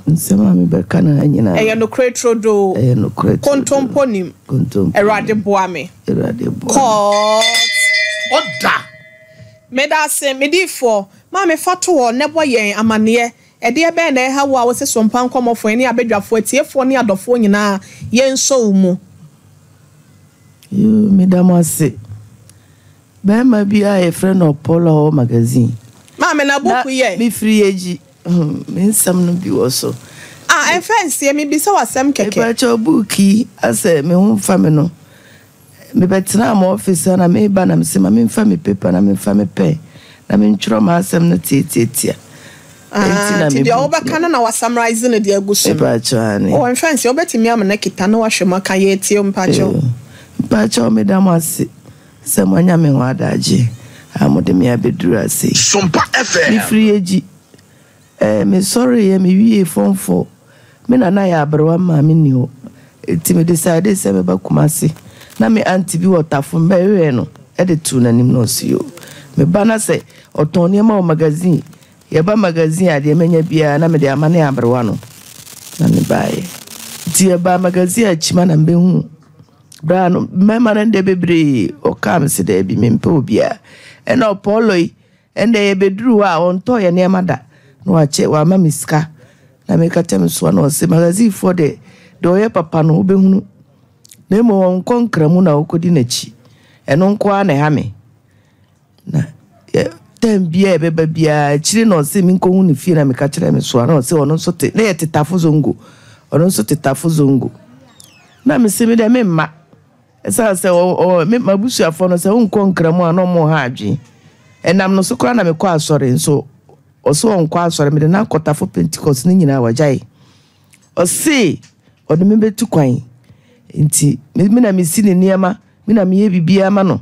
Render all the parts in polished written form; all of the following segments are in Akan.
Nsema mi beka na nyina. Eye no kretro do. Eye no kretro. Kontomponim. Kontompo. Erade boame. Erade boame. Court. Oda. Meda se medifo. Ma me fato wo nebo yen amane. Ede e be na ha wo a wo se Sompa Nkomo fo ni abedwafo tiefo ni adofo nyina yen so mu. Yo medamase. Ba ma bi a friend of Polo magazine. Ma me na boku ye. Mi free eji. Mensam no bi woso. En fancy me bi se wasem keke. E ba cho booki ase me hu fa me no. Me betena am office na me ba na me se ma me fa me paper na me fa me pen. Na me ntworo ma asem no tietietia. Na me. Ti de obaka na wa summarize no de agusu. E ba cho ani. En fancy obetimi am na kita na wa hwema kan ye tie mpa cho. Mpa cho me da mase. Se mo anya me ho adaje. Amode me abeduru ase. Sompa FM. Mi free eji. Me sorry ye me wie form 4 me na ya abrewa ma me ni ho enti me decide se me ba kumase na me anti bi wotafo mbewe no e de tu nanim no sio me bana se otoni ma o magazine ye ba magazine ade menya bia na me de amane abrewa no na me bae ti ye ba magazine achima na mbe hu bra no me ma nde bebre o kam se de bi me mpe obia e na opoloi ende ye bedru a on to ye ne mada no ache wa mamiska na me katem so na o se magazine for de oye papa no obehunu na mo nkonkra mu na okodi nachi eno nko a na ha me na tem bia e beba bia chiri na o se mi nko hu ni fie na me ka kire me so na o se ono so te na ye tetafo zongo ono so tetafo zongo na me se me de me ma esa se o me mabusu afo no se nkonkra mu a no mo ha adwe enam no so kra na me kwa asore nso oso onko asore me de na kotafo Pentecost ni nyina wajai o se o de me betu kwan nti me na me si ne niema me na me ye bibia ma no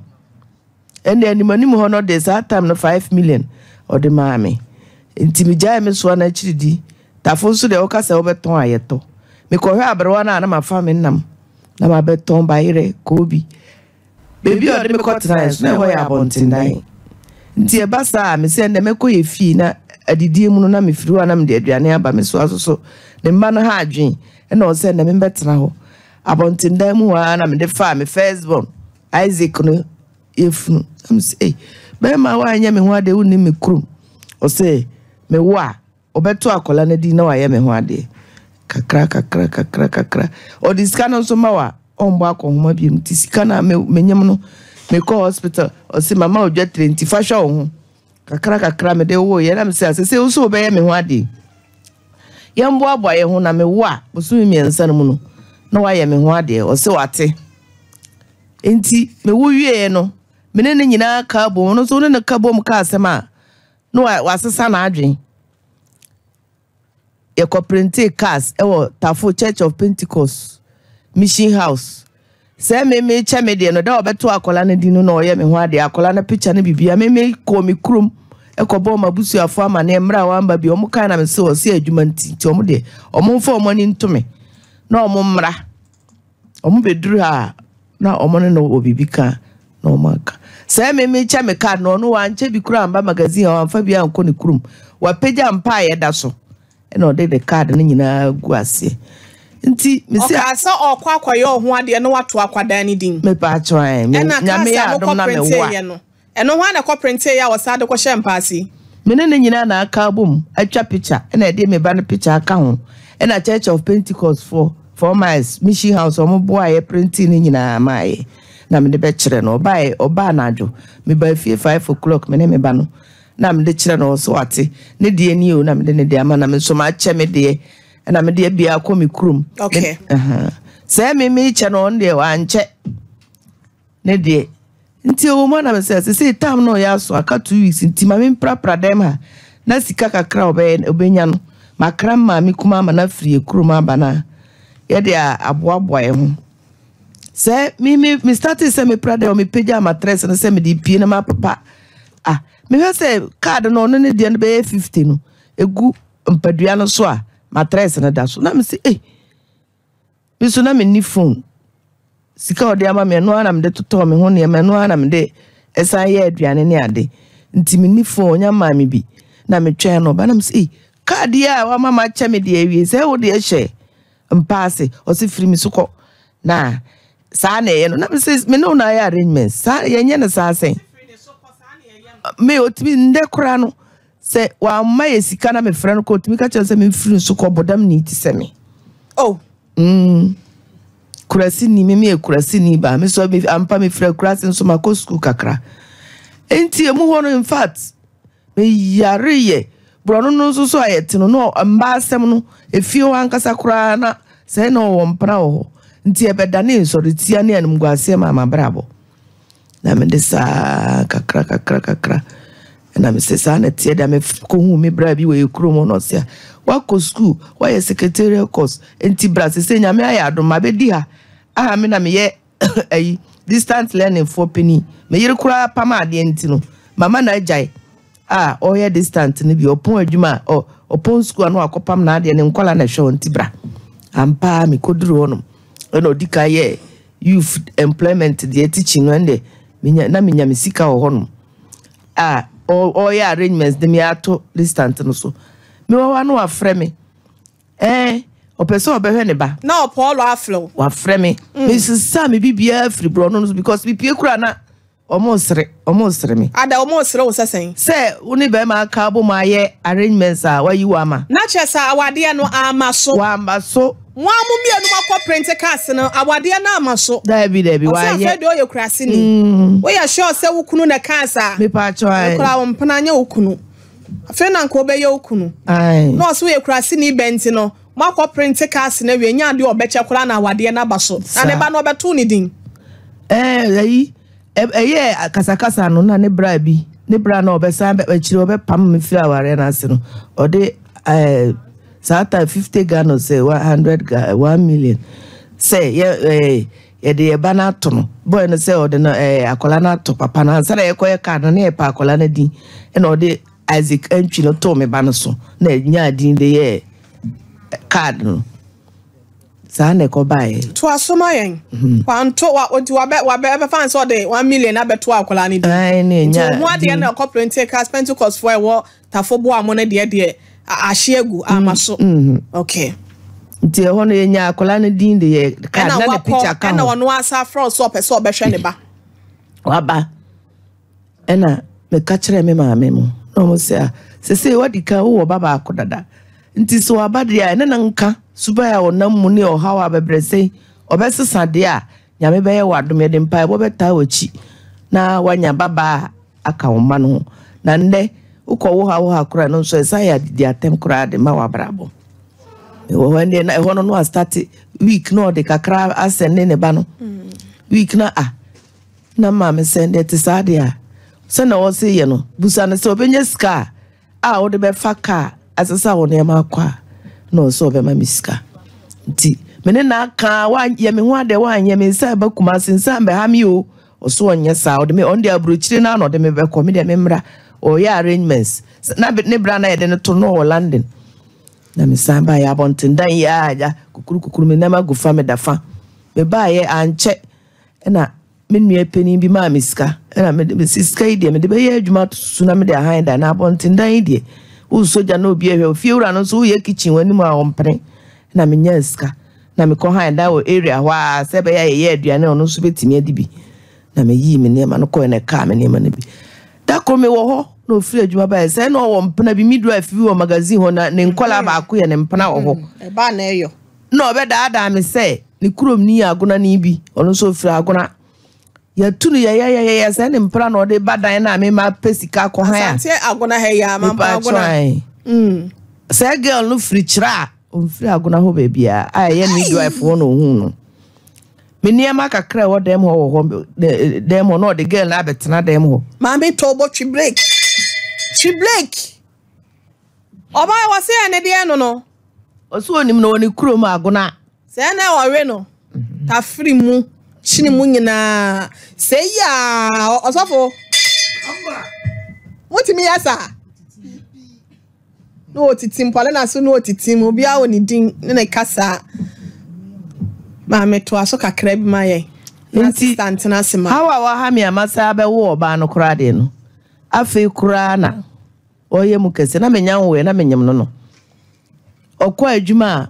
ene animani mu hono de that time no 5 million o de ma me nti me jai me so na chiridi tafo so de o ka se obeton ayeto me ko hwe abrewa na ma fa me nam na ma beton bayire ko bi bebi o de me ko trans na ho ya bontindan nti e basa me se ndeme ko ye fi na adidie mu no na me firiwa na me de aduane aba me so asoso ne mba no ha adwen e na o se ndeme betena ho abontindan mu wa na me de fa me firstborn Isaac no efunu am say be ma wa anya me ho ade woni me krum o se me wa obeto akola na di na wa ye me ho ade kakra o diska no so ma wa ombo akohoma bi mti sika na me nyam no me call hospital o se mama o dwa 30 fa hwa ho kakra me de wo ye na me se ase o so be ye me ho ade ye mbo aboa ye ho na me wa bosu mi ensa no mu no na wa ye me ho ade o se wate enti me wo wie no me ne nyina ka bo no so ne ka bo m ka asema no wa sesa na adwen ye ko printe cars e wo Tafo Church of Pentecost Mission House se me cha me de no da obeto akola na di no na oye me ho ade akola na picture na bibia me ko mi krum e ko bo mabusu afo ama na emra wamba bi omo kan na me se o se adwuma nti omo de omo mfa omo ni ntome na omo mra omo beduru ha na omo no obibika na omo aka se me cha me card no wa nche bi kura amba magazine wa mfa bia nko ni krum wa peja mpa ye da so e na ode the card na nyina gu ase nti me se asa okwa akwayo ho ade no wato akwadan ni din me pa try me nyame ya adom na me wa eno ho na ko printe ya wasade ko shempasi me ne nyina na aka bom atwa picture na ede me ba no picture aka ho na Church of Pentecost for miles Mission House omo boa ye printing ni nyina mai na me de be kire no oba na adwo me ba fie 5 o'clock me ne me ba no na me de kire no so ate ne de ni o na me de ne de ama na me so ma che me de na me de bia ko mi krum okay se me che no nde wa nche ne de nti o mo na me se tam no ya so aka 2 weeks nti ma me prapra dem ha na sika kakra obenya no makra ma mi kuma ma na frie krum aba na ye de aboaboa ye ho se me started se me prade o me peja matress na se me di pie na ma papa me se card no no ne de no be 50 no egu mpadua no so a matress na da so na me se me so na me ni phone sika odi ama me no ana me de toto me ho ne me no ana me de esa ye aduane ne ade nti me ni phone nya ma me bi na me twen no ba na me se card ya wa mama cheme de awie se wo de hye mpaase o se firi mi sokọ na sa na ye no na me no na ya arrangements sa ye nye na sa sen me otimi nde kura no se wa ma ye sika na me frɛ no ko otimi ka kyerɛ se me firi sokọ bodam ni ti se me oh kurasi ni me kurasi ni ba me so me ampa me frɛ kurasi nso ma ko school kakra enti emu ho no in fact me yare ye brono no nso so ayete no no mba asem no efie ho ankasa kura na se na wo mpra wo nti ebedane so retia ne anum guase ma brabo na me de sa kakra na me se sa na tie da me ko hu me bra bi we kuro no se wa ko school wa ye secretarial course enti bra se nya me aya adom ma be di ha aha me na me ye ayi distance learning for penny me yire kura pama de enti no mama na ajai oya distant ni bi opon adwuma opon school no akopam na ade ne nkwala na hwe enti bra ampa me koduru honom na odika ye youth employment de teaching wende menya me sika ho honom oya arrangements de me ato distant no so me wa no afre me opeso obehwe ne ba na Paul aflo wa afre me me sisa me bibia free bro no because me pie kura na almost me ada almost wo sesen say uni be ma ka bo ma ye arrangements wa yi wa ma na chesa awade no amaso wa ambaso mo amumienu makọ print cast no awade na amaso David wa ye say do ye krase ni we ya sure say wukunu na cancer me pa cho ai kura wo mpana nya wukunu afi na nko be ye wukunu ai no so ye krase ni benti no makọ print cast na we nya de obeche kura na awade na baso na ne ba no obeto ni din eye kasakasa no na ne bra bi ne bra na obesan be chiri obepam me fi aware na ase no ode sata 50 Ghana say 100 1 million say ye de bana to no boy no say ode no akola na to papa na ansara ye koye card na ye pa akola na din e na ode Isaac antwi no to me ba no so na nya din de ye card no sa na ko bae to asoma yen kwanto wa be fan so de 1 million abeto akola ni din ai ne nya mo ade na corporate cast Pentecost for wo tafo bo amo na de ashiegu amaso okay nti ho no nya akola na din de ye card na the picture kan na wono asa from so person obehwe ne ba waba ena me ka kire me maame mu no mo se wadi ka wo baba akodada nti so abade ya na nka suba ya wonam mu ne ohawa bebrese obesesa de a nyame be ye wadom de mpa bo beta wachi na wanya baba aka wo ma no na nde uko wo ha kura no so esa ya di atem kura de ma wabrabo wo wende na ho no start week no de kakra asende ne ba no week na na ma me sende te sade a se na wo se ye no busa na se obenye ska wo de be fa ka asesa wo ne ma kwa no so be ma miska nti mene na ka wa ye me ho ade wa anye me sa ba kuma sensa be ha mi o so onye sa wo de me on de abrochire na no de me be ko me de me mra o ya arrangements na ne bra na ye de to no London na me samba ya bonten dan ya ja kukuru me na ma gufa me dafa me ba ye anche na me nua pani bi ma miska na me siska ide me de be ye adwuma to na me de han da na bonten dan ide u soja na obi ehwe ofie wura no so ye kitchen wani mu a ompre na me nya ska na me ko han da o area wa se be ye aduane ono so betimi adibi na me yi me ne ma no ko ne ka me ne ma ne bi da ko me wo ho no free adwuma ba se no wo mpna bi midwife bi wo magazine ho na ne nkola ba ko ye ne mpna wo ho e ba na eyo no be da me se ni kurom ni agona ni bi ono so free agona ya tunu ya se ne mpna no de badan na me ma pesika ko han ya sante agona he ya ma agona se girl no free chira on free agona ho ba bia ye midwife wo no hu no me niema kakra wo dem ho dem no the girl na betena dem ho ma me to bo twi break oba wa se ene de no oso onim no ni kuro ma agona se na ore no ta free mu chini mu nyina se ya osofo mutimi yasa no titim pale na so no titim obi a oni din ne kasa ma me to aso kakra bi ma ye assistant na sema hawa wa ha mi amasa be wo oba no kura de no afi kura na oye mu kese na menya wo na menyam no okwa adwuma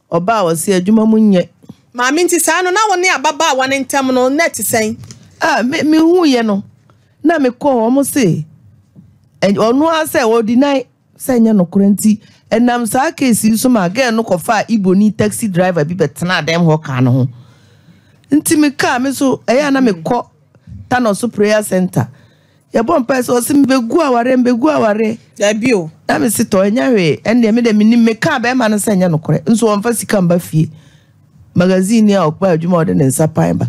oba wose adwuma munye maami nti saa no na woni ababa wane ntam no net sen me hu ye no na me ko omo se onu ase o deny senya no kurenti enam saa case so ma girl no kofa iboni taxi driver bi betena dem ho ka no ho nti me ka me so eya na me ko Tanoso prayer center ya bon person so me begu aware da bio na me sito enya hwe ende me de minim me ka be ma no senya no kore nso won fa sika mba fie magazine ya okpa adwuma ode ne nsa pan ba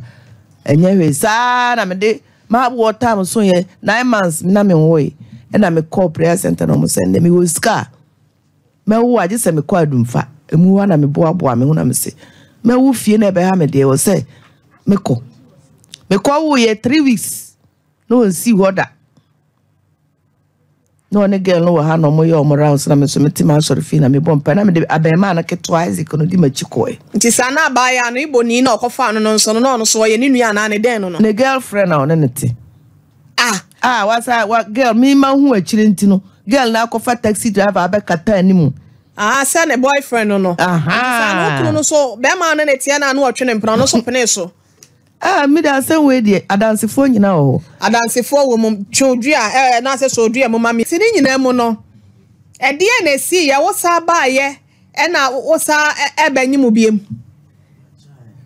enya hwe sa na me de ma bo time so ye 9 months na me wo na me call prayer center no mo send me wo sika me wo age se me kwa adumfa emu wa na me boaboa me hu na me se me wo fie na be ha me de wo se me ko wo ye 3 weeks no see hoda no ne girl no ha no mo ye o mo rounds na me so me tima sorry fee na me bompa na me de abema na ke twice ko no di ma chikoe nti sana ba ya no iboni na okofa no nso no so ye ni nua na ne den no ne girlfriend na ne te wa girl me ma hu akire nti no girl na akofa taxi driver abekata animu say ne boyfriend no sana okunu no so be ma ne tie na no otwe ne mpra no so pene so me da say we dey adansefo nyina ho adansefo wo mum chodua na say so dua mama mi ti nyina mu no de na si ya wo sa ba ye na wo sa ebanyimu biem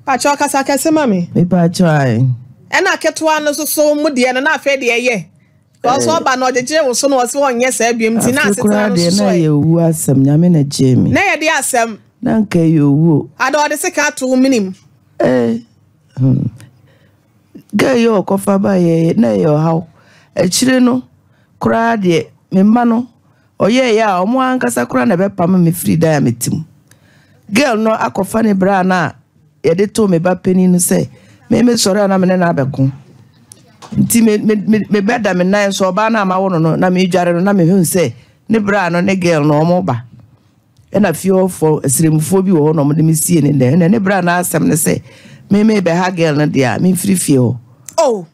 pacho kasa kase mami me pacho ai na ketwa no so mu de na afa de ye ko so ba no jeje wo so no so onye sa biem ti na asetena no so na ye wu asem nyame na jemi na ye de asem na nka ye wu ada de se ka to minim Gayo kofa ba ye na yo haw echire no kura de me ma no oye ya omo ankasa kura na be pam me free da metim girl no akofa ne bra na ye de to me ba pani no se me sori na me na abeko nti me beda me nan so ba na ma wo no na me dware no na me hu se ne bra no ne girl no omo ba na fio for esremfo bi wo no mo de me sie ne bra na asem ne se me be ha girl na dia me free feel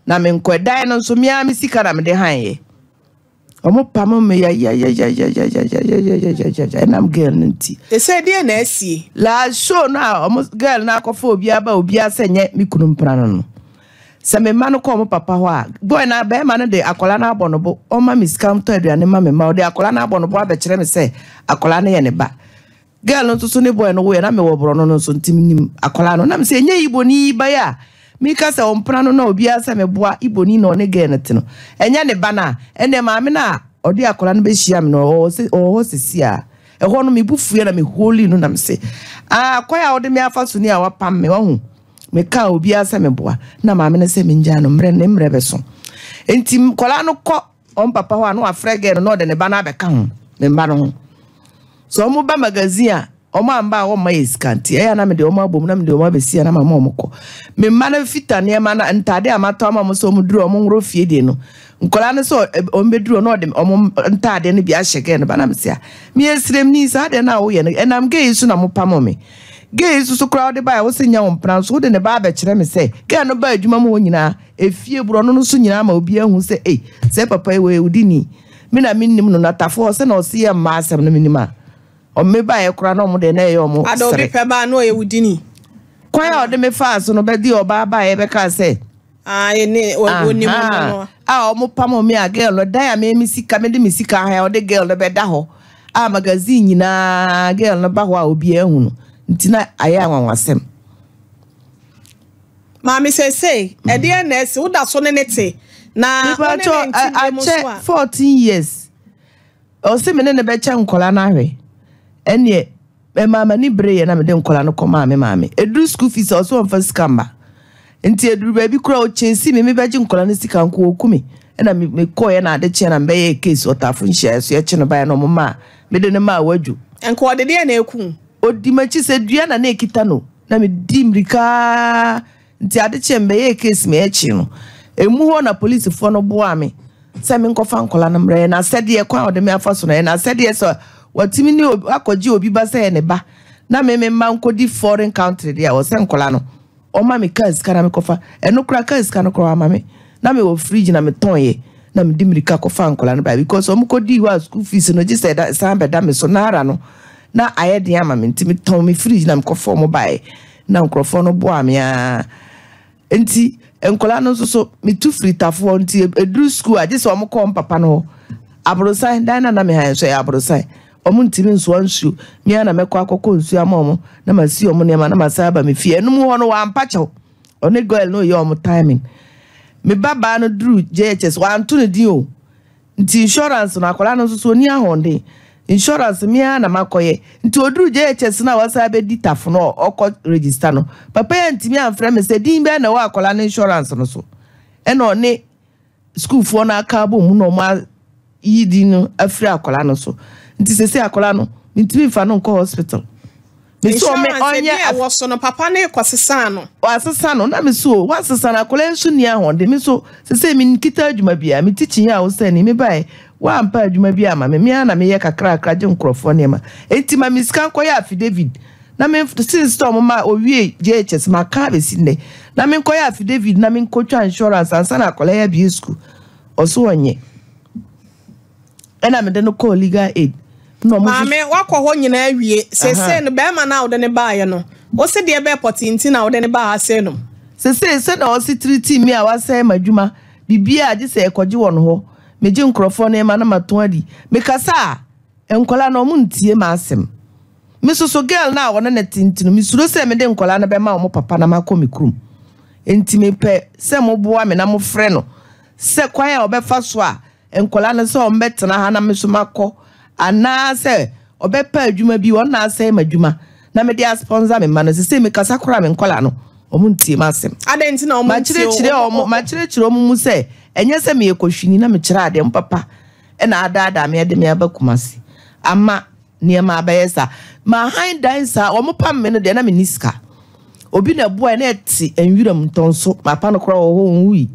na me nkwedai no so me sika na me de hanye omo pam me ya na girl nti they say dia na asie la show na omo girl na akofo obi aba obi asenye me kunu mpra no se me ma no ko omo papa ho a boy na be ma no de akola na abonobo o ma me scam to aduane ma me ma o de akola na abonobo abekere me se akola na ye ne ba girl no so ne boy no we na me wo bro no so ntim akola no na me se enye iboni ba ya mi ka se ompra no na obi asa me boa iboni no ne girl no enye ne ba na ene ma me na odi akola no be hia me no o sisi a ho no me bufuye na me holy no na me se akoya odi me afa so ni a wapam me wahu me ka obi asa me boa na ma me ne se me nja no mre be so enti kola no ko on papa ho no afre girl no de ne ba na be ka ho me mba no so omo ba magazine a omo amba o ma iskanti eya na me de omo abom na me de omo abesia na mama omo ko me ma na fita ne ma na ntade amato ama so omo duru omo ngro fie de no nkola ne so omo beduru no de omo ntade ne bi a shege ne ba na me sia me esrem ni sa de na wo ye ne enam ge isu na mo pamo me ge isu so crowd ba wo senya wo mpran so de ne ba ba kire me se ge no ba adwuma mo nyina efie buro no so nyina ma obi ahu se se papa we udini me na minnim no natafo se na o se ya ma asem no minima o me ba ye kura no mo de na ye o mo ada obi pe ba no ye wudini kwa ya o de me fa so no be di oba ba ye be ka se ene oni mo no o mo pamo me a girl da ya me misika me de misika ha o de girl be da ho magazine nyina girl no ba ho a obi ahu no ntina aye anwanwasem mami say e de na ese wo da so ne nete na 14 years o se me ne be cha nkola na hwe ene mama ni breye na me de nkola no koma me mama edu school fees o so mfa skamba nti edu ba bi kura o chensi me beji nkola no sika nko okumi na me koye na ade che na mbe ye case otafo nhia so ye che no ba no mama me de ne ma wadu enko de de na eku odi machi se dua na ekita no na me di mrika nti ade che mbe ye case me echi no emu ho na police fo no boa me se me nkofa nkola no mre na sede ye kwa ode me afa so na sede ye so watimi ni akoji obi ba se ne ba na me ma nkodi foreign country dia wo se nkola no o ma me kas kana me kofa eno kura kas kana kura ma me na me wo fridge na me tonye na me dimirika kofa nkola no ba because o mkodi wa school fees no ji se da sambe da me so nara no na aye de ama me ntimi ton me fridge na mkofo mo bae na nkrofo no bo amia enti enkola no so me tu fritafo nti edru school age se omo kom papa no abrosan dan na me han so abrosan omo ntimi nso ansu me na mekọ akọkọ nsu ama na masi omo ne ma na masaba me fie enum ho no wa ampacho one girl no ye omo timing me baba no dru JHS wa anto ne di o nti insurance na akola no so ni ahonde insurance me na makoye nti odru JHS na wasa be ditafo no okọ register no papa ya ntimi amfra me se din be na wa akola no insurance no so e na one school fo na aka bo mu no ma yidi no afri akola no so nti sese akola no ntimi fa no nko hospital me so me onye awoso no papa na ekosesa no wasesa no na me so wasesa na akola nso ni ahonde me so sese me nkita adwuma bia me teaching ya wo se ni me bai wa ampa adwuma bia ma me na me ye kakra je nkrofo ne ma enti ma miskan koya affidavit na me sister ma owie JHS ma ka be sinne na me koya affidavit na me nkotwa insurance ansa na akola ya bi school oso onye ena me de no call legal aid no mo mame wakọ ho nyina awie sese no be ma na wo de ne baaye no o se de be potinti na wo de ne baa ase no sese na o si treat me a wasa madwuma bibia age se ekoje won ho meje nkrofo na ma na maton adi me kasa enkola na omu ntie ma asem me so girl na wona na tintino me suro se me de nkola na be ma omo papa na makọ me krum enti me pe se mo boa me na mo frɛ no se kwan a obefa so a enkola na se o mbetena ha na me so makọ ana se obepa adwuma bi won na ase madwuma na me dia sponsor me man se me kasa kora me nkola no omu ntie ma asem adenti na omu ma chire omu mu se enye se me ekohwini na me kire ade mpapa e na ada me de me abakumasi ama niema abayesa ma hind dancer omu pam me no de na me niska obi na boy na eti enwiram ntonso ma pa no kora wo nwi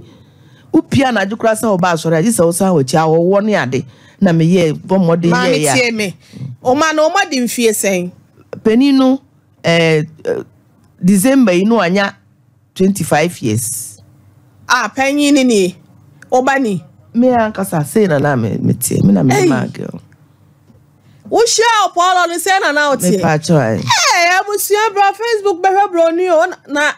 upia na adukura se oba asore agi se wo san wo chia wo ne ade na me ye bomode ye ya ma tie me o ma no ma di mfie sen peninu December inu anya 25 years penyi ni obani me ankasa say na me tie me na me ma girl wo share Paulo ni say na otie me pa choi abusia bro Facebook be bro ni o na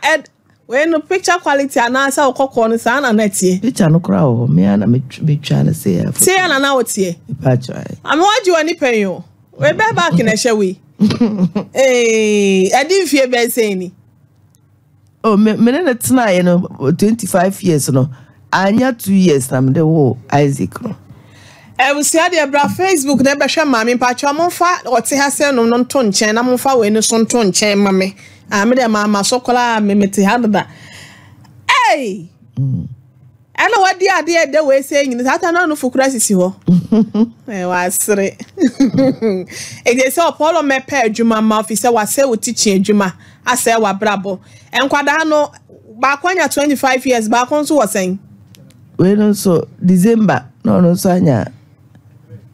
we no picture quality anasa okoko ni sa na tie picture no kra o me na me twa na say na otie me pa choi am waji wani pen yo we be back na hye we adi fie be say ni oh me na tena ye no 25 years no anya 2 years na me de wo Isaac no ebusia de bra Facebook na be hwe ma me pacho monfa ote ha se no nto nchen na monfa we no so nto nchen ma me me de mama sokola me mete hadda ana wadi ade de we se nyin sata na no fukura sisi ho wasre eje se opolo me pa adwuma ma office wa se wo teaching adwuma ase wa brabo enkwada no ba kwanya 25 years ba kon so wosen we no so December no so anya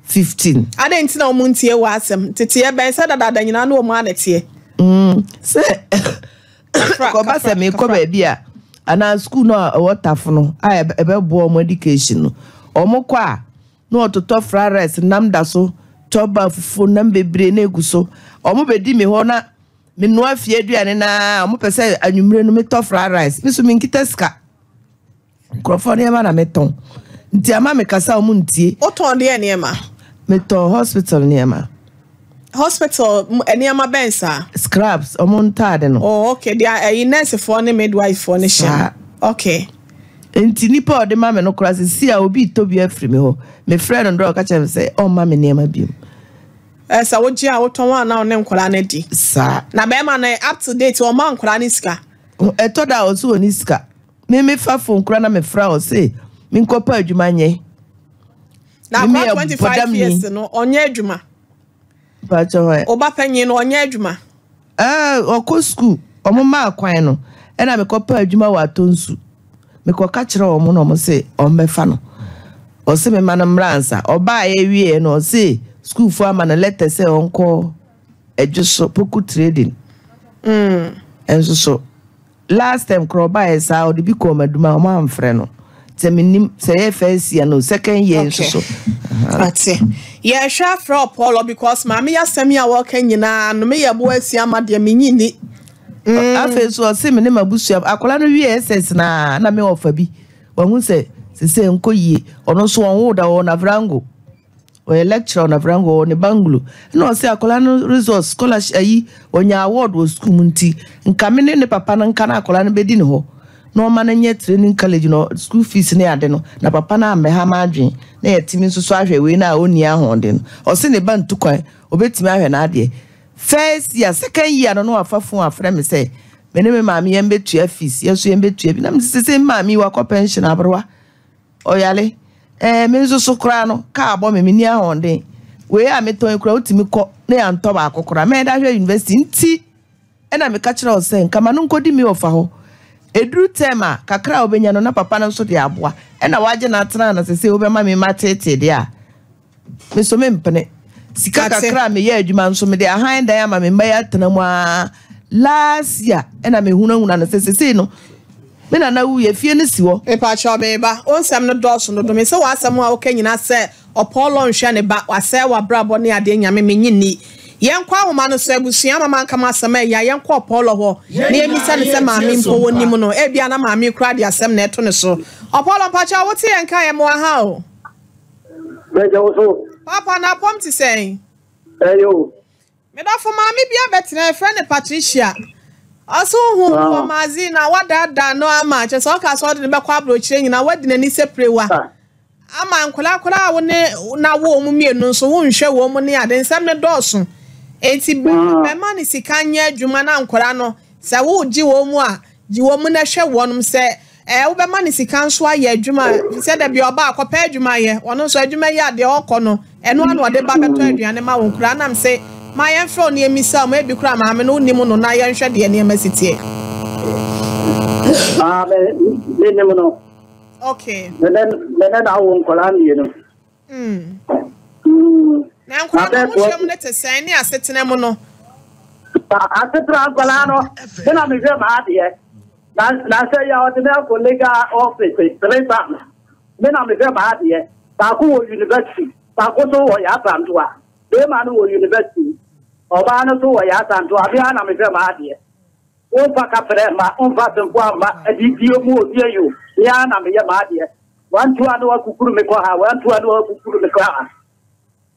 15 ade ntina o muntie wa asem tete e ben se dada nyina no o mu anete se ko ba se me ko ba bia ana school no wotafo no ebe bo mo education no omukọ a no ototo frares namda so choba fufu nam bebre na eguso omo bedi me ho na me no afie aduane na omo pese anwumre no me to frares me so me nkita ska krofone ema na meton nti ama me kasa omo ntie oton de eniema meton hospital niema hospital eniema bensa scrubs omo ntade no oh okay they nurse for ne midwife for ne sha okay enti nipa ode ma me no kra si a obi tobi afri me ho me friend ndo ka chem say o ma me niema bi sa wo gia wo ton wa na ne nkola na di sa na be ma na up to date o ma nkola ni sika eto da o so ni sika me fa phone kra na me fra o say me nkopa adwuma nye na 25 years no onye adwuma ba chowa oba panyin no onye adwuma oko school omo ma akwan no e na me kopa adwuma wa tonsu me ko ka kire omo no mo say o mefa no o se me manam ransa oba ye wie no o say school for ama na letter say onko ejuso poku trading enso so last time kroba esa o de bi ko maduma o ma amfre no se minim se ye first year no second year enso so Ate. Yeah, sure for Apollo because mammy ya semi a walking na no me ya boy si amade me nyini. Afa so se me ne mabusu akola no ss na me ofa bi. Won se nkoyi ono so won da won avrango. O lecture on avrango on banglo. No se akola no resource scholarship ayi onya award wo school munti. Nka me ne papa na nka na akola no bedi ne ho. No man nye training college no school fees ne ade no na papa na ambe ha ma adwen na yetimi nso so ahwe we na oni ahonde no o se ne ban tukwan obetimi ahwe na ade first year second year no afafo afre me say me ne me maami yem betua fees yeso yem betua bi na me se maami wa ko pension abrowa oyale me nso so kra no ka abo me ni ahonde we a me ton kra otimi ko na ya nto ba akokora me da hwe university nti e na me ka kira o se nka ma no nkodi mi ofa ho edru tema kakra obenya no na papa no so de aboa e na waje na atena na sese obema me matete de a me so me mpene sika kakra me ye adwuma nso me de ahan dan ama me mbaya atena mu a last year e na me hunahuna na sese no me na wu ye fie ne siwo e pa cho be ba onsam no doso no do me se wa asam a okanyina se opolo nhwe ne ba wa se wa brabo ne ade nyame me nyini yenkwa wo no so abusua mama nka masama ya yenkwa opolo ho na emisa ne se maami mpo wonim no e bia na maami kura de asem na eto ne so opolo pacha wote yenka ye mo ha o bejo so papa na pom ti sen eyo me da fo maami bia betre friend Patricia aso hu ko mazi na wada no ama che so ka so de be kwa bro chire nyina wadi na ni seprewa ama nkola wo ne na wo mu mienu nso wo nhwe wo mu ne ade nsam ne doso enti be ma ni sika nya adwuma na nkola no se wo gi wo mu a gi wo mu na hwe wonum se wo be ma ni sika nso aye adwuma se da bi oba akopa adwuma ye wono nso adwuma ye ade okọ no eno anu ode ba beto aduane ma wo nkura nam se ma ye mfro ne emisa ma ebi kura ma me no nim no na ye nhwe de ne emasitie me ne mo no okay then I won't call on you know. Now, I'm going to say, I sit in a mono. I said, Colano, then I'm a very mad here. Now say you are the colleague office, then I'm a very mad here. Taku University, Takoso or Yasantua, Demanu University, or Banato or Yasantua, I'm a very mad here. On Pacapema, on Patampa, a DPO more dear you. Yana me yamadia. 1 to another kukuru me kwa 1 to another kukuru me kwa.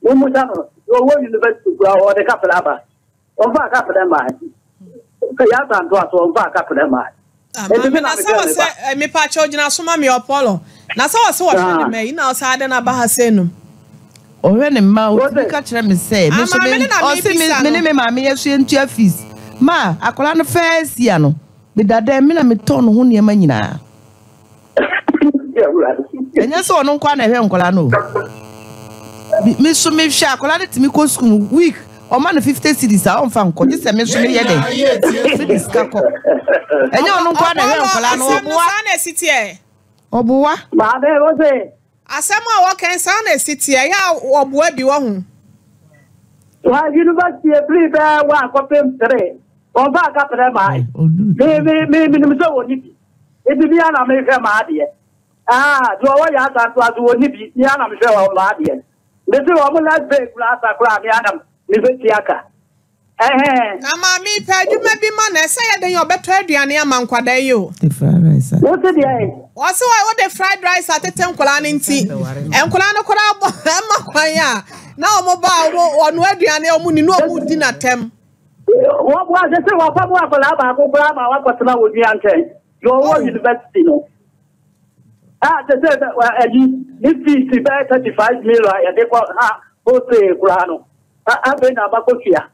Umutano, your work university or the capelaba. On back up them mind. Kayatan to us on back up them mind. Me pacho jina suma mi Apollo. Na sawa sawa me ina osade na bahasenum. Ohwe ne ma o ka kire me say me so me maami yesu entua fees. Ma akola no first year no. Me dada me na me ton ho ne ma nyina. Enya so no kwa na hwe nkola no. Me so me hwe akola ne timi ko school week o ma no 50 cedis a on fa nko je se me so me ye den. Cedis ka ko. Enya no kwa na hwe nkola no obuwa. Na city e. Obuwa. Ma be wo se. Asem a wo kan sa na city e ya obuwa bi wo hu. Wa university free be wa ko pem 3. On back up them mind. Me so woni. E bi na me hwe ma ade. Do wa ya ta to azu woni bi ya na me hwe wa ma ade. Me se wo mo last break class akura me adam me be tiaka. Na ma mi pa adwuma bi ma na se ye den yo beto aduane ama nkwada yi o. The fried rice. What the dey? Wo se wo the fried rice atete nkola ne nti. Enkola no kora abo ma kwan ya. Na o mo ba wo no aduane o mu ni no mu di na tem. What was it? What was Colaba, Colaba, what was the would be unchained? Your university, no. They said that if it's about 35 million, and they call her Jose Grano. I've been about Cotia.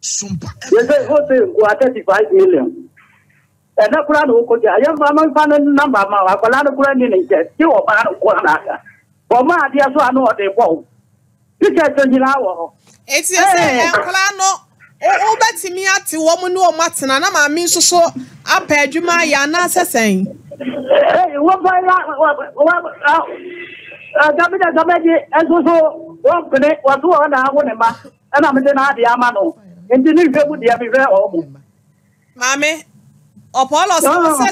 Sompa. They say Jose 35 million. And that Grano Cotia, I am a fan number, Colano Grandin, still a man of Guanaca. For my dear, so I know what they want. You can't tell you now. It's a Colano. O betimi ati wo mu no matena na ma mi nso so apa adwuma ya na sesen wo ba la gabeji enso wo pene wo so na wo ne ma na me de na ade ama no enti ni hwe mu de me hwe o mu mame Apollo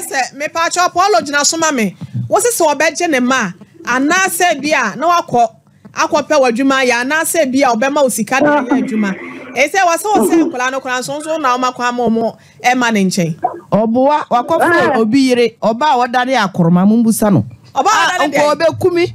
se me pa cho Apollo gina so mame wo se so obeje ne ma ana se bia na wakọ akɔpɛ wadwuma ya na se bia obɛma osika na ya adwuma ese wase wose nkola no kora sonso na omakwa mo e ma ne nkyɛn oboa wakɔfo obi yire oba wodare akoroma mumbusa no oba wodare ko obekumi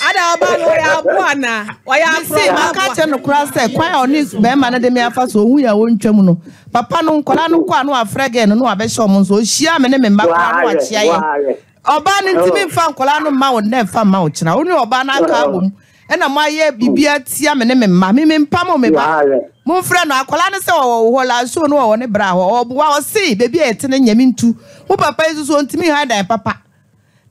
ada oba no ya buana oya se maka che no kora se kwan oni be ma na de me afa so ohu ya wontwam no papa no nkola no kwa no afrege no abɛhyɛ omo so ohia me ne me mba kwa no akyia ye oba ne ntimi mfa nkola no ma wo na mfa ma wo kyena wo ne oba na aka abom ena mo aye bibia tia me ne me ma me mpam me ba mo frɛ no akola ne se wo la so no wo ne bra ho oboa o se bebi ete ne nyame ntu wo papa yesu so ntimi ha dan papa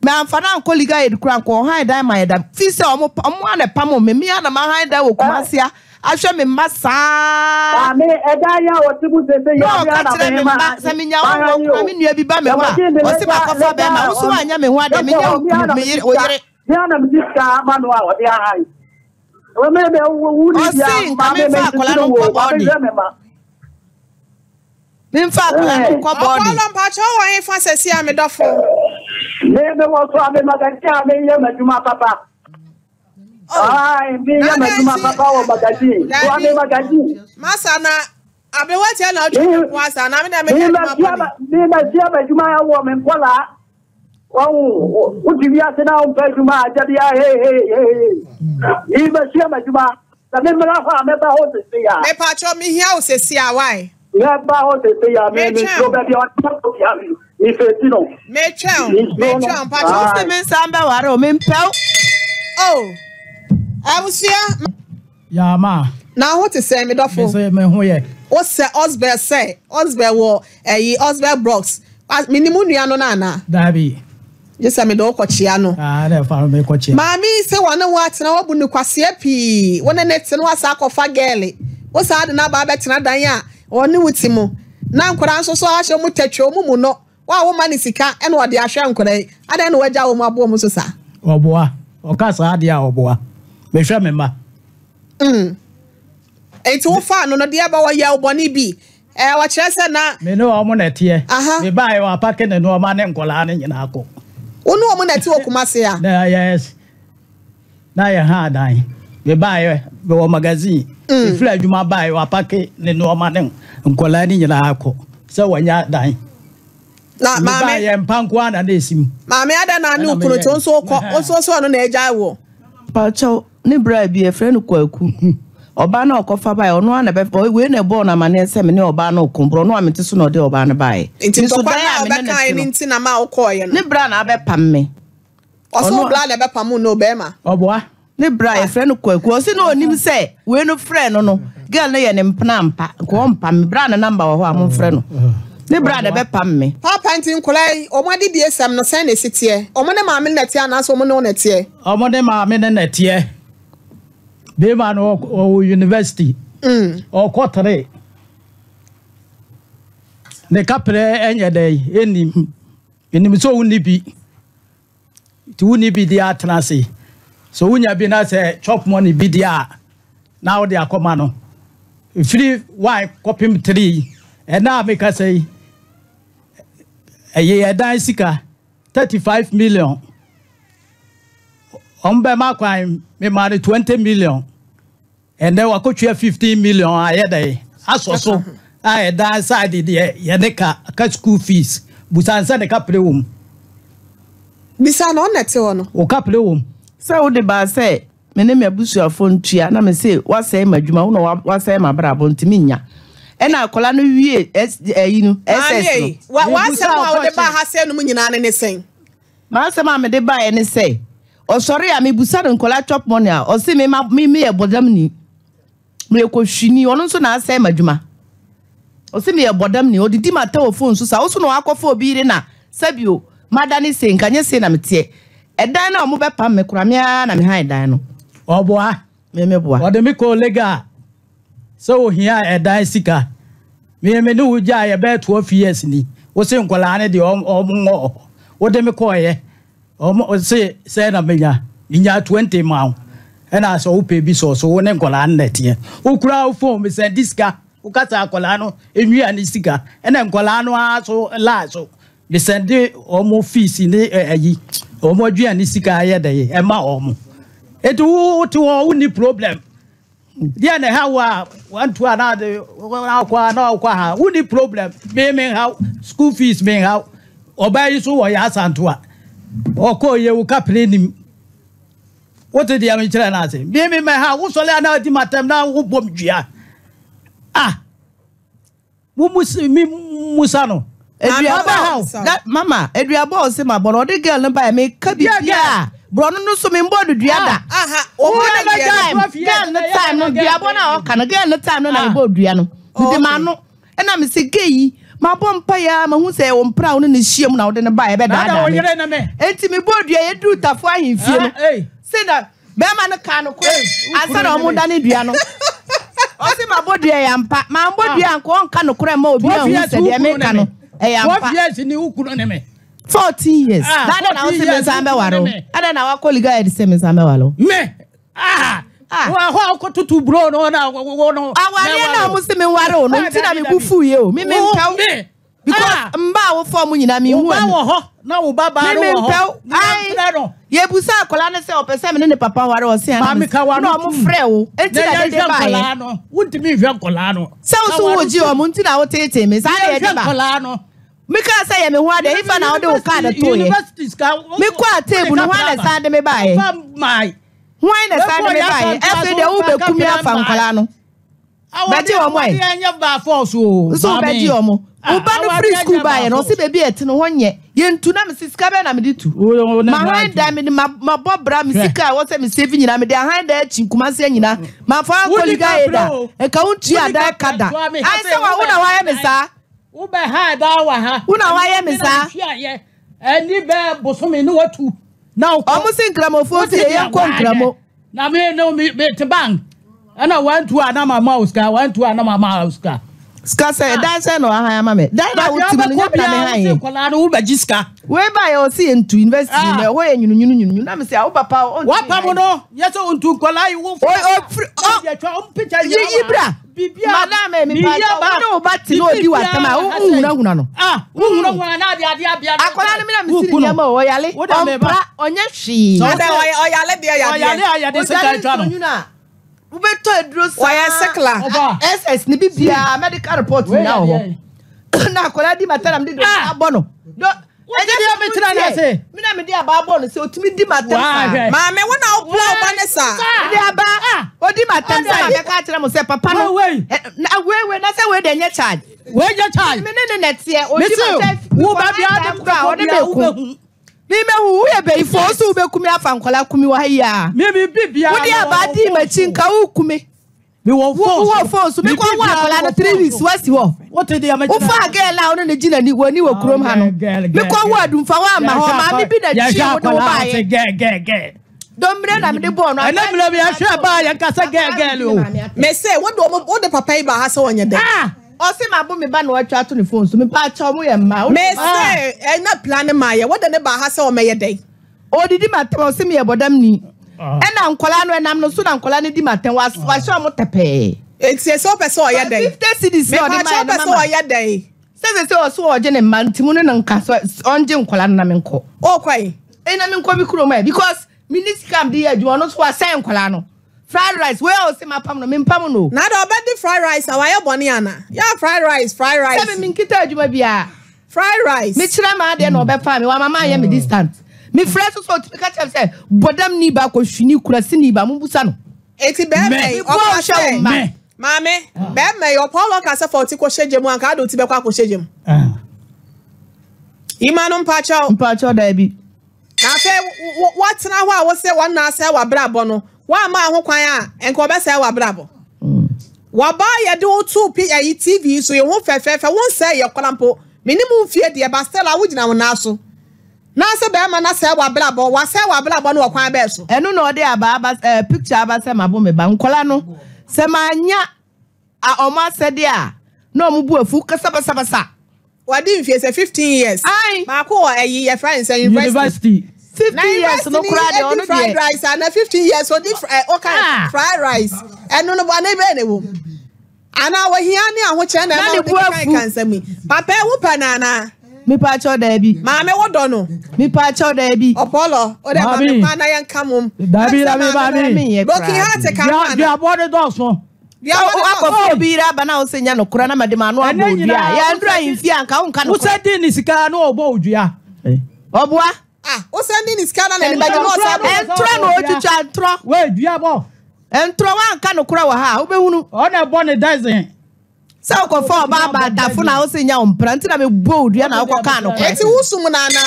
me amfa na nkoliga ed kura nko ha dan ma yeda fi se omo ana pam me mi ana ma ha dan wo kumasia ahwe me masa ba me eda ya o tibu se ya ya na me ma se me nya wo me nua bi ba me ho o se ba kofa be ma wo so anya me ho ade me nya me yire ya na mjika manu wa dia hai o me be wu ni dia ba me fa kola no ko body me fa kola no ko body ọpọlọ mpacho wo yin fa sesi a me dofo me wo so ame magaji ame ye majuma papa ai me ye majuma papa o magaji o ame magaji masa na abewati na oju wasa na me na me majuma ya wo me kola wow udivia tena umpejuma jabia ibe sia majuma na mimi la fa me ba ho se ya me pacho mi hia o sesi a why ya ba ho se ya me so be bi o ya mi fetino me twa pacho se me samba ware o me mpel oh abusia ya ma na ho te se me dofo me ho ye o se osbe wo osbe brox minimum nua no na na dabi yesa me do kochia no na fa me kochia mami se wona wo atena wo bu ni kwase api wona ne tena wasa akofa gele wo sa ade na ba betena dan a woni wutimo na nkora nso so ahye mu tatwa mu no wa wo mani sika ene wo de ahwe nkora ade na waja wo mu abo mu so sa oboa o ka sa ade a oboa me hwe me ma enti wo fa no de aba wo ya oboni bi wa kire se na me no o mu na tie me ba wa pake ne no ma ne nkola ne nyina akọ onu o mu na tie okumase ya na yes na ya ha dan me ba ye be wo magazine e fla adwuma ba ye wa pake ne no ma ne nkola ne nyina akọ se wanya dan na ma me ye mpanko ana na esim ma me ada na ne ukunu to nso kọ so no na eja wo pacho ni bra bi e frɛ no kwaku oba na okofa bai ono ana be we na bo na mane se me ne oba na okombro no amete so na ode oba na bai nti to kwa na oba kan ni nti na ma okoye no ni bra na abepam me oso bra na abepam no be ma oboa ni bra e frɛ no kwaku o se na onim se we no frɛ no no girl na ye ne mpna mpa ko mpa me bra na number wo ho am frɛ no ni bra na abepam me papa nti nkolai o ma di esam no sen na sitie o mo ne ma me na tie na so mo ne na tie o mo ne ma me na tie be man o university o kotre ne kapre enye dey enim so woni bi ti woni bi dia atrase so wonya bi na say chop money bi dia na wo dia akoma no free why kopim 3 e na me ka say eye dan sika 35 million ombe makwan me mari 20 million and then wakotwa 15 million ayede asoso ayeda side de yedeka ka school fees busansa ne ka prewum bisa no nete wono o ka prewum se wo de ba se me ne me abusuafo ntua na me se wasai madwuma wo no wasai mabrabo ntimi nya ena akola no wie yi no ss wasai wo de ba ha se no nyina ne sen ma se ma me de ba ne se o sorry a me busa don kola chop money a o se me e bodam ni me ko hwini ono so na asai madwuma o se me e bodam ni o didi mata o phone so sa o so no akofo obi ire na sabio madani se nkanye se na mete edan na o mo be pam me kura me na me han dan no oboa me boa o de me ko lega so hia edan sika me no uja ye be 12 years ni o se nkola ne de o mo o de me ko ye o say na menya inya 20 ma ena so upe bi so ne nkola nnetie ukura phone me say diska ukata akola no enwia ni sika ena nkola no aso la so me send o mo fees ni ayi omo dua ni sika aye dey e ma omo etu to uni problem dia na ha wa want to another kwa ha uni problem me how school fees me how obai so wo ya asanto a okoye wo kapre nim what did you tell na say me ha wo so le na di matem na wo bom dua wo musa no mama eduabo se ma bono de girl no ba me ka bibia bro no so me mbodo dua da o girl no time no duabo na o kan girl no time no na me bodo dua no de ma no e na me se geyi ma bompa ya ma hu se wo mpra wo ne hiem na wo de ne ba e be da da enti me bodo dua ye du tafo ahemfie no se na be ma no ka no ko asa na o mu da ne dua no o se ma bodo ya mpa ma bodo ya nko on ka no kure ma obi a hu se de me ka no what years ni ukunu ne me 14 years that na we say me waro ada na wa colleague e say me waro me wa ho ko tutu bro no na no awari na mo say me waro no ntina me bufu ye o me mpaw because mba wo form nyina me hu ho na wo baba no ho ai ye busa akola ne say opese me ne papa waro o say na no mo frɛ wo ntina de ba ye no wuntimi hwɛ akola no say so wo ji o mo ntina wo tete me sa de ba akola no Mika say me ho ade ifa na ode o card to ye me kwa table no wan na sande me bae mai wan na sande me bae e de wo be kumi afa nkola no beji o mo e anya ba force o so beji o mo o ba no free school bae no se bebi eti no honye ye ntu na me sika be na me ditu ma han da me ma bobra me sika wo se me save nyina me de han da chi kuma se nyina ma fa koliga e da e ka untu ada kada ai se wa wo na wa ye me sa ube ha da wa ha una wa ye me sa eni be bosomi ni watu na o mo sin gramophone se ye ko gramo na me no me te bang ana want to ana ma mouse ka want to ana ma mouse ka ska say dan say no ha ya ma me dan na wuti me nya bla me ha ye kola no ube jiska we ba ye o si entu university me ho ye nyunu na me say wo papa o wa pa mo no yeso untu kola yi wo ye twa picture yi bra bibia madam me pa no ba ti no di wa tama huna no huna na ade abia akola no me na me siri nya ma o yale onye hwi so da o yale de ya de se ka twa no ubeto edro sa why sekla ss ni bibia medical report na ho na akola di mataram di do abono do eje me tira na se me na me di aba abono se otumi di mataram ma me wona o plan ba ne sa di aba odi mataram sa me ka kira mo se papa no na we na se we de nye charge me ne netie odi mataram wo ba bia de kra odi be ku me hu ye be ifo so be kumi afa nkola kumi wa ya me bibia wo di aba di machi nka wo kumi me wo fo so me kwa wa akola no 3 weeks wasi wo what did you wo fa girl na ono ne gina ni wani wo krom ha no me kwa wa dumfa wa ma ho ma me bi na chi wo do ba ye ge dombre na me de bo no ana me bi ahwe ba ya kasa ge o me say wo de papa yi ba ha se wonye de o se ma bo me ba na wa twa to ne phone so me pa cha mo ye ma me say na plan ma ye wo de ne ba ha se o me ye de o didi matem o se me ye bodam ni ena nkola no enam no so na nkola ne di matem wa sho mo tepe enti so pe so o ye de 50 cedis me pa cha pe so o ye de se o so o je ne mantimu ne nka so onje nkola na me nko o kwai ena me nko bi kuro ma because miniscam di ya ju no so wa sai nkola no fried rice we o se ma pam no me pam no na da obedi fried rice awa ye boni ana ya fried rice se me nkita adwuma bia fried rice me kira ma de na obefa me wa mama ye me distant me fresh so to ka tell say bodam ni ba ko hwini kura sini ba mu busa no eti be me o ko she mame be me yo paulo ka se 40 ko shejemu an ka do ti be kwa ko shejemu imanu mpacho da bi na fe what na ho a wo se won na se wa brabo no wa ma ho kwan a enko be se wa brabo wa ba ye de o 2 TV so ye ho fefefe won se ye kolampo minimum fie de ba stella wo gina wo na so na se be ma na se wa brabo no kwan be so enu no de aba picture aba se mabo me ba nkola no se manya a oma se de a no mu bu afu kasa basa wadi mfie se 15 years ma ko ayi ye friends university 50 years no kura de ono fried rice and 15 years so different okay fried rice enu no ba na be ne wo ana wo hia ne aho che na na wo kan sami papa wo panana Me pacho Debbie. Maame wodo no. Me pacho Debbie. Opolo. O de maame pa na yan kamum. Dabi. Broken heart ka na. Dia body dogs no. Dia akofo bi ra ba na o senya no kura na made ma no abodua. Ya ndra imfi anka wo nka no. Wo sedi ni sika na obo odua. Oboa. O sendi ni sika na ni ba no sa. Entro no otutu antro. We dua bo. Entro wa nka no kura wa ha. Wo behunu. O na bo ne dozen. Sa akofo ba dafo na o senya ompra nti na me bo odua na akọ no kwa. Eti wusum na na.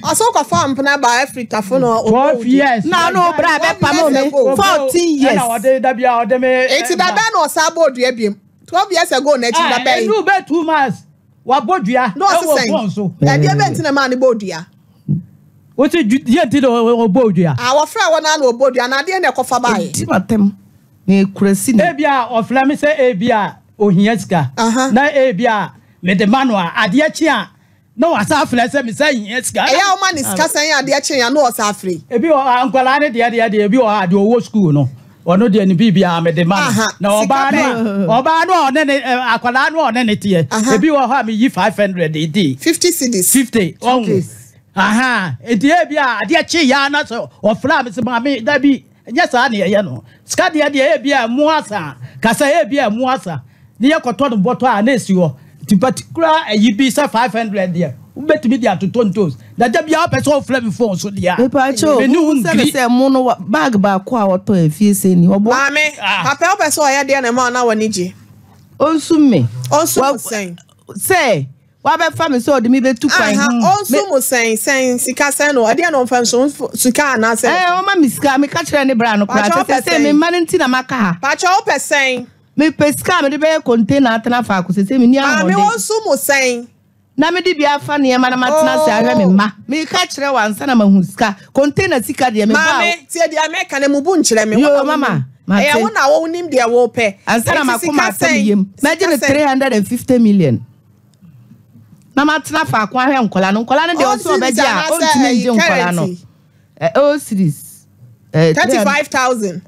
Aso ka farm na ba Africa fo no 12 years. Na no bra be pamo me 14 years. Na ode da bia ode me. Eti da ba no sa bodua biem. 12 years ago na echi da ba. You be 2 months. Wa bodua. No so. Ya dia be ntina ma ne bodua. What you did obodua? Our friend one na obodua na de na ekofa bae. Ti matem. Ne kurasi na. Ebia of let me say ebia ohia sika. Na ebia me de manual ade achi a no wasa afle say me say hia sika. Eya o ma ni sika san ade achi ya no wasa afre. Ebi o ankwala ne de ebi o ade owo school no. Ono de ni bibia me de man. Na oba no one ne akwala no one ne tie. Ebi o ha me yi 500 de 50 cedis. 50. Edi bia ade achi ya na so ofra me se mame da bi nya sa na ye no. Ska de bia mu asa. Kasa bia mu asa. Ni ye koto no boto a na esi ho. In particular yi bi sa 500 there. Ubetimi dia to tontos. Da bia person ofra me phone so dia. Me pacho. Me say mu no bag ba ko a woto efie se ni obo. Mame, papa person ya de na ma na woni ji. Onsum me. Onsum sen. Say wa be fa me so de me be tu kwan hu onsum sen sika sen no ade no fa so sika na sen o ma misika me ka kire ne bra no kra say me man nti na maka ha pacho percent me pesika me de be container atena fa ko say me ni ahode me onsum sen na me de bia fa ne ma na matena say ahwe me ma me ka kire wansa na mahu sika container sika de me ba mame tie de America na mu bu nkire me yo mama e wo na wo nim de wo pe ansa na makoma atem me je 350 million na matena fa kwa hwe nkola no de oso obeje a ontime nje nkola no o series 35,000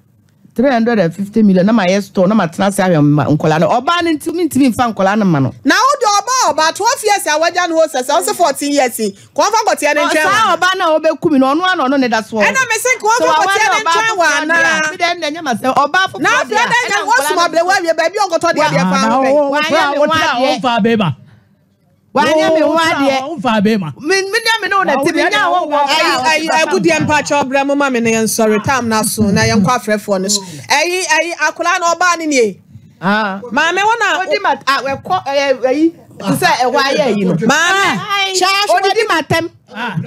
350 million na my store na matena sa hwe nkola no oba no ntimi mfa nkola no ma no na wo de oba 12 years awaja no se 14 years ko fa gote ne ntwe wa oba na obekumi no ono ne da so na me se ko fa gote ne ntwe wa na me de nya ma se oba fo na de nya wo suma bre wa wie ba bi onkoto de fa wa fa beba wanya me wade o fa be ma me no na ti me nya wo agudi empa cho bra mo ma me ne sorry time na so na ye nkwa frefo ne so akola na oba ne ne ma me wona odi ma we ko to say e wa ye yi no ma cha odi matem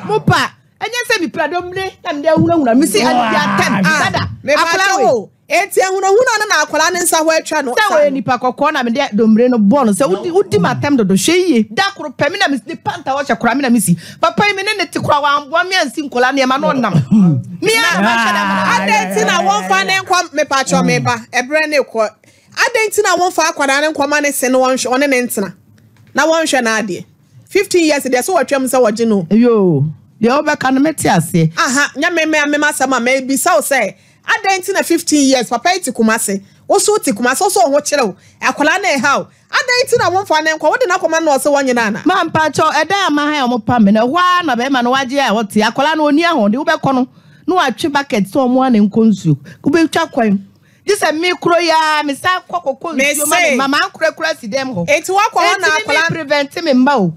mo pa enye se bi pradomle na me hunahuna me si adi atem sada akola wo eti ehuna na akola ne nsa ho atwa no sa we nipa kokko na me de dombre no bon se udi matem do hweye da koro pemi na me si panta wo chekora me na me si papa me ne ti kora wa ambo me ansi nkola ne ma no nam me a ma chada adenti na won fa ne nkwa me pa cho me ba ebre ne ko adenti na won fa akwada ne nkwa ma ne se no won hwe one ne ntena na won hwe na ade 15 years de so watwam se woje no yo de obeka no meti ase nya me masama me bi sa o say adenti na 15 years papa iti kumase wo so ti kumase so ho kire akola na e ha adenti na won fa ne nkwa wo de na koma na o se wonye na ma mpa cho eda ma ha o pa me na hwa na be ma no waje a wo ti akola na oni ahon de wo be ko no atwe bucket so mo na nkonsu ku be twa kwan dise me kuro ya me sa kokoko nsuo ma mama kura si dem ho eti wa kwa na akola prevent me mba o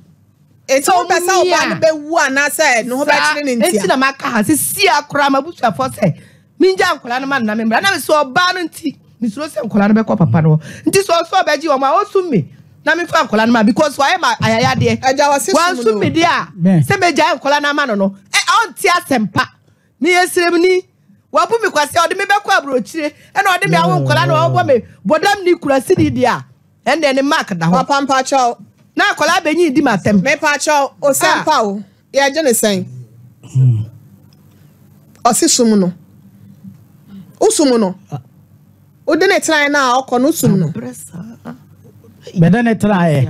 eti o be sa o ba be wu ana say no ho be kire ne ntia eti na maka ha si akora ma busu afo say minja nkola no man na me mbra na me so oba no nti me so se nkola no be ko papa no nti so obeji o ma o sumi na me fa nkola no ma because why ma ayaya de aja wase wan sumi de a se beja nkola na ma no on ti asempa me yesrem ni wa bu mi kwase o de me be ko abrochire e na o de me awo nkola no o bo me bodam ni kurasi di dia and then mark da ho papa mpa cho na nkola benyi di matem me pa cho o sempa o ya je ne sen o si sumu no usumu no odene try na okọ no usumu no bedene try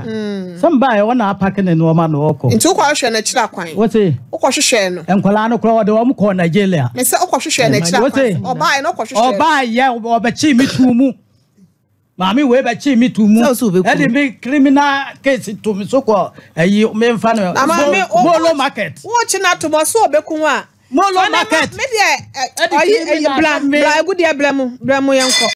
somebody wanna pack ne no ma no okọ nti ukọ hwehwe na kira kwan what say ukọ hwehwe no enkola no kro de wo ko Nigeria me se ukọ hwehwe na kira kwan oba e no ukọ hwehwe oba ye obechi mi tumu Mami we be chi me to mu. E me criminal case to me so ko ayi me mfa no. Molo market. Watch na to bo so obeku a. Molo market. Me de bla good dia bla mu yenko.